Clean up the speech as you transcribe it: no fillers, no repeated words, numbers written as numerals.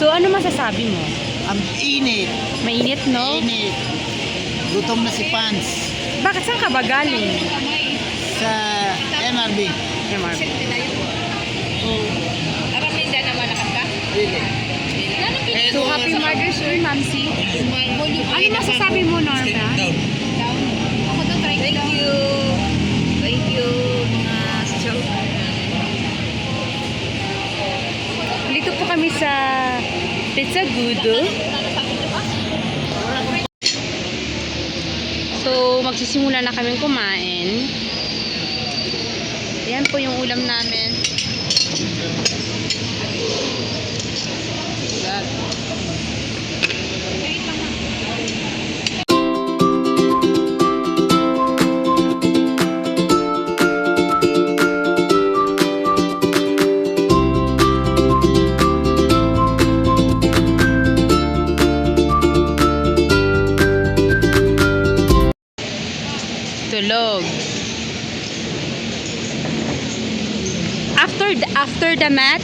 So, ano masasabi mo? Ang init. Mainit, no? Init. Gutom na si Pans. Bakit saan ka ba galing? Sa MRB. MRB. So, happy Mother's Day, Mamsi. Ano masasabi mo, Norma? Thank you. Thank you, mga children. Dito po kami sa Pizza Gudo. So, magsisimula na kami kumain. Ayan po yung ulam namin. Tulog. After the mat,